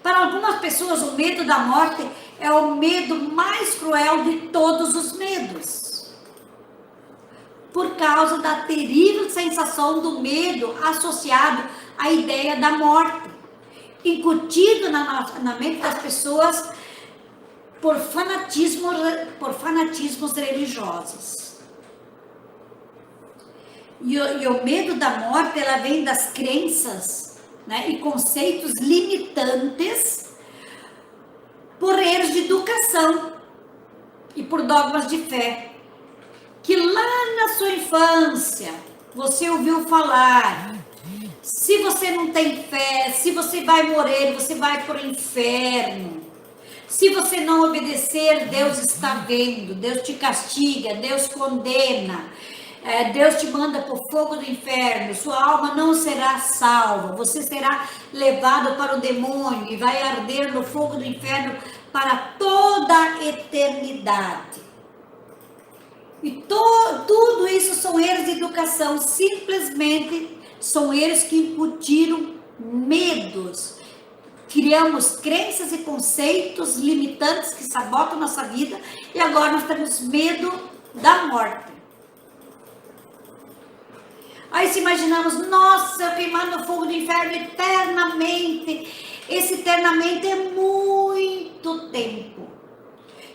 Para algumas pessoas, o medo da morte é o medo mais cruel de todos os medos, por causa da terrível sensação do medo associado à ideia da morte, incutido na mente das pessoas por fanatismos religiosos. E o medo da morte, ela vem das crenças, né, e conceitos limitantes por erros de educação e por dogmas de fé, que lá na sua infância você ouviu falar. Se você não tem fé, se você vai morrer, você vai para o inferno. Se você não obedecer, Deus está vendo, Deus te castiga, Deus condena, Deus te manda para o fogo do inferno, sua alma não será salva, você será levado para o demônio e vai arder no fogo do inferno para toda a eternidade. E tudo isso são erros de educação, simplesmente são erros que incutiram medos. Criamos crenças e conceitos limitantes que sabotam nossa vida e agora nós temos medo da morte. Aí se imaginamos, nossa, eu queimar no fogo do inferno eternamente. Esse eternamente é muito tempo.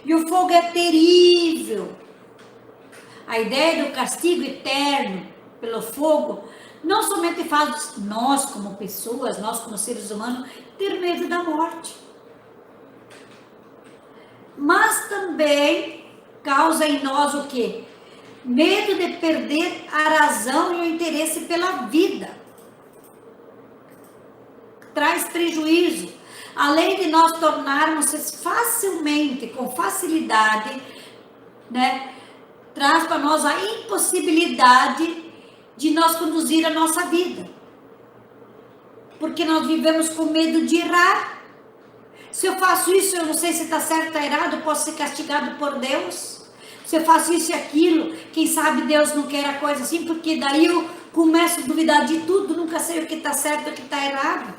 E o fogo é terrível. A ideia do castigo eterno pelo fogo não somente faz nós como pessoas, nós como seres humanos, ter medo da morte, mas também causa em nós o quê? Medo de perder a razão e o interesse pela vida. Traz prejuízo. Além de nós tornarmos facilmente, com facilidade, né? Traz para nós a impossibilidade de nós conduzir a nossa vida. Porque nós vivemos com medo de errar. Se eu faço isso, eu não sei se está certo ou errado, eu posso ser castigado por Deus. Se eu faço isso e aquilo, quem sabe Deus não quer a coisa assim, porque daí eu começo a duvidar de tudo, nunca sei o que está certo e o que está errado.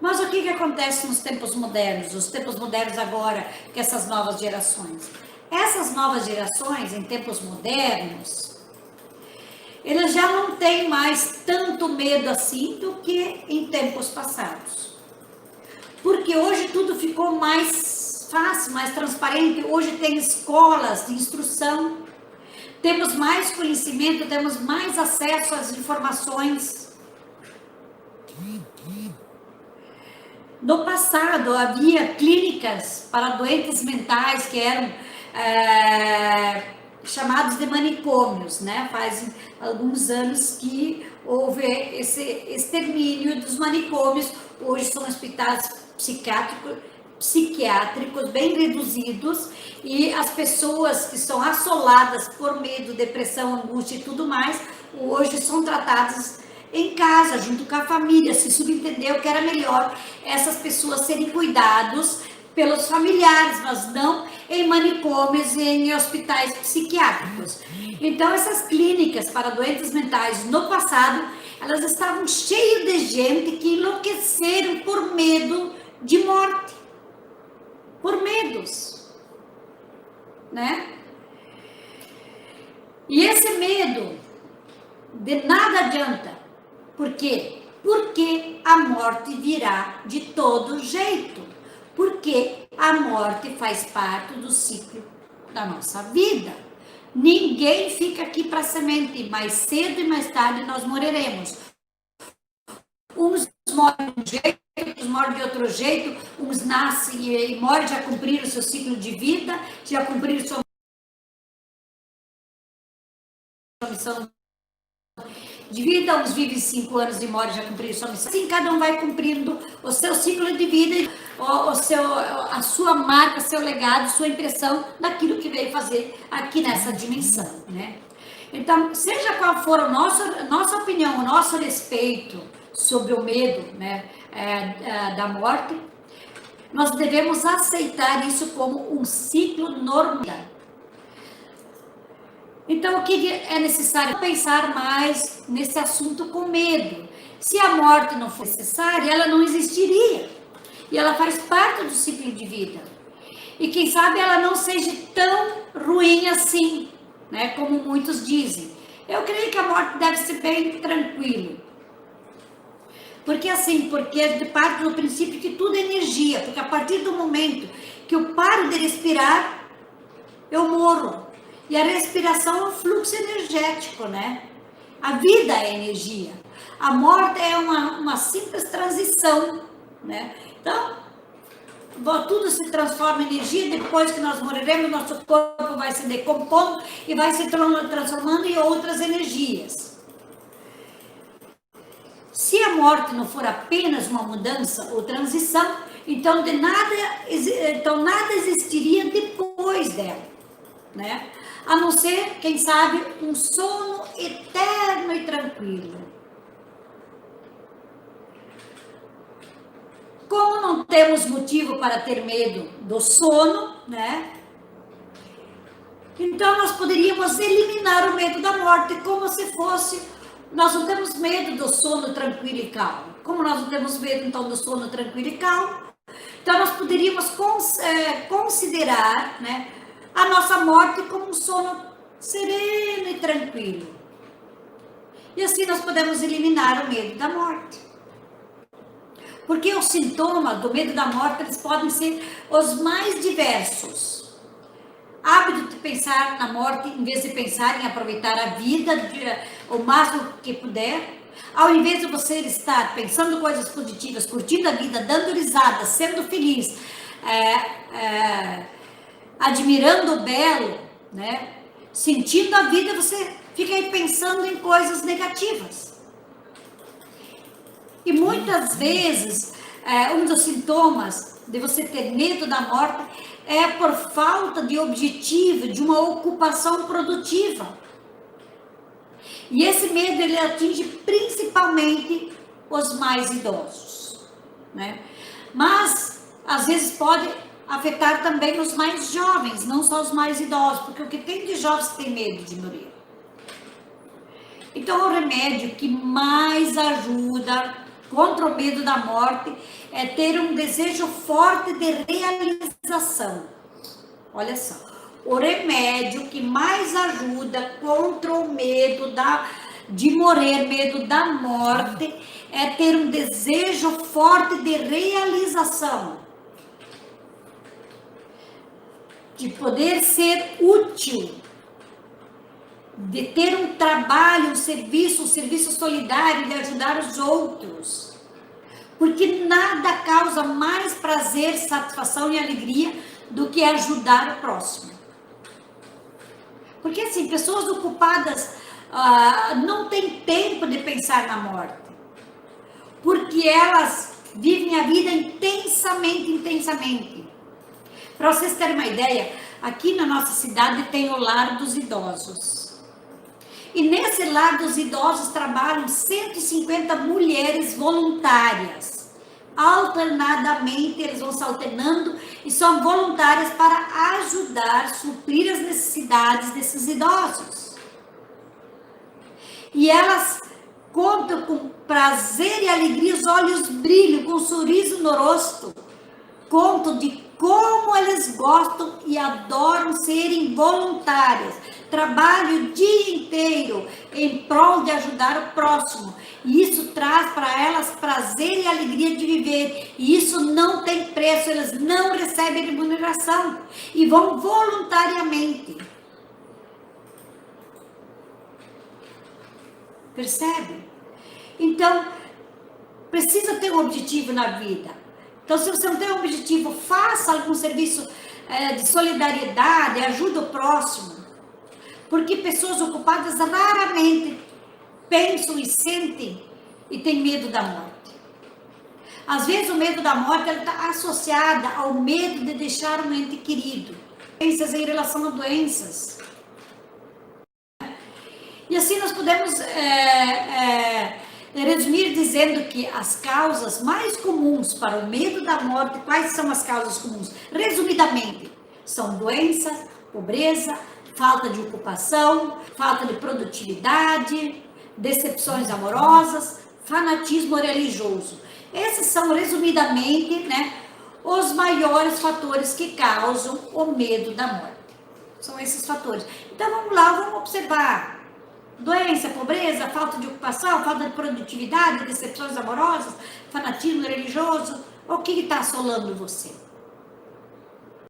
Mas o que acontece nos tempos modernos? Os tempos modernos agora, com essas novas gerações. Essas novas gerações, em tempos modernos, elas já não têm mais tanto medo assim do que em tempos passados. Porque hoje tudo ficou mais fácil, mais transparente. Hoje tem escolas de instrução, temos mais conhecimento, temos mais acesso às informações. No passado havia clínicas para doentes mentais que eram chamados de manicômios, né? Faz alguns anos que houve esse extermínio dos manicômios. Hoje são hospitais psiquiátricos bem reduzidos e as pessoas que são assoladas por medo, depressão, angústia e tudo mais, hoje são tratadas em casa, junto com a família. Se subentendeu que era melhor essas pessoas serem cuidados pelos familiares, mas não em manicômios e em hospitais psiquiátricos. Então, essas clínicas para doentes mentais no passado, elas estavam cheias de gente que enlouqueceram por medo de morte, por medos, né? E esse medo de nada adianta. Por quê? Porque a morte virá de todo jeito. Porque a morte faz parte do ciclo da nossa vida. Ninguém fica aqui para semente. Mais cedo e mais tarde nós morreremos. Uns morrem de um jeito, outros morrem de outro jeito. Uns nascem e morrem, já cumpriram o seu ciclo de vida, já cumpriram sua missão de vida. Uns vivem 5 anos e morrem, já cumpriram sua missão. Assim, cada um vai cumprindo o seu ciclo de vida, a sua marca, seu legado, sua impressão daquilo que veio fazer aqui nessa dimensão, né? Então, seja qual for a nossa opinião, o nosso respeito sobre o medo, né, da morte, nós devemos aceitar isso como um ciclo normal. Então, o que é necessário? Pensar mais nesse assunto com medo. Se a morte não fosse necessária, ela não existiria. E ela faz parte do ciclo de vida. E quem sabe ela não seja tão ruim assim, né? Como muitos dizem. Eu creio que a morte deve ser bem tranquila. Porque assim, porque de parte do princípio que tudo é energia. Porque a partir do momento que eu paro de respirar, eu morro. E a respiração é um fluxo energético, né? A vida é energia. A morte é uma simples transição, né? Então, tudo se transforma em energia. Depois que nós morreremos, nosso corpo vai se decompondo e vai se transformando em outras energias. Se a morte não for apenas uma mudança ou transição, então nada existiria depois dela, né? A não ser, quem sabe, um sono eterno e tranquilo. Como não temos motivo para ter medo do sono, né? Então nós poderíamos eliminar o medo da morte como se fosse. Nós não temos medo do sono tranquilo e calmo. Como nós não temos medo então do sono tranquilo e calmo, então nós poderíamos considerar, né, a nossa morte como um sono sereno e tranquilo. E assim nós podemos eliminar o medo da morte. Porque os sintomas do medo da morte, eles podem ser os mais diversos. Hábito de pensar na morte, em vez de pensar em aproveitar a vida o máximo que puder. Ao invés de você estar pensando coisas positivas, curtindo a vida, dando risada, sendo feliz, admirando o belo, né? Sentindo a vida, você fica aí pensando em coisas negativas. E muitas vezes, um dos sintomas de você ter medo da morte é por falta de objetivo, de uma ocupação produtiva. E esse medo, ele atinge principalmente os mais idosos, né? Mas, às vezes, pode afetar também os mais jovens, não só os mais idosos, porque o que tem de jovens tem medo de morrer. Então, o remédio que mais ajuda contra o medo da morte é ter um desejo forte de realização. Olha só, o remédio que mais ajuda contra o medo de morrer, medo da morte, é ter um desejo forte de realização. De poder ser útil, de ter um trabalho, um serviço solidário, de ajudar os outros. Porque nada causa mais prazer, satisfação e alegria do que ajudar o próximo. Porque assim, pessoas ocupadas não têm tempo de pensar na morte. Porque elas vivem a vida intensamente. Para vocês terem uma ideia, aqui na nossa cidade tem o Lar dos Idosos. E nesse Lar dos Idosos trabalham 150 mulheres voluntárias. Alternadamente, eles vão se alternando e são voluntárias para ajudar, suprir as necessidades desses idosos. E elas contam com prazer e alegria, os olhos brilham, com um sorriso no rosto. Contam de como eles gostam e adoram serem voluntárias. Trabalham o dia inteiro em prol de ajudar o próximo. E isso traz para elas prazer e alegria de viver. E isso não tem preço, eles não recebem remuneração. E vão voluntariamente. Percebe? Então, precisa ter um objetivo na vida. Então, se você não tem um objetivo, faça algum serviço de solidariedade, ajuda o próximo. Porque pessoas ocupadas raramente pensam e sentem e têm medo da morte. Às vezes o medo da morte está associada ao medo de deixar um ente querido. Doenças em relação a doenças. E assim nós podemos resumir dizendo que as causas mais comuns para o medo da morte, quais são as causas comuns? Resumidamente, são doença, pobreza, falta de ocupação, falta de produtividade, decepções amorosas, fanatismo religioso. Esses são, resumidamente, né, os maiores fatores que causam o medo da morte. São esses fatores. Então vamos lá, vamos observar. Doença, pobreza, falta de ocupação, falta de produtividade, decepções amorosas, fanatismo religioso. O que está assolando você?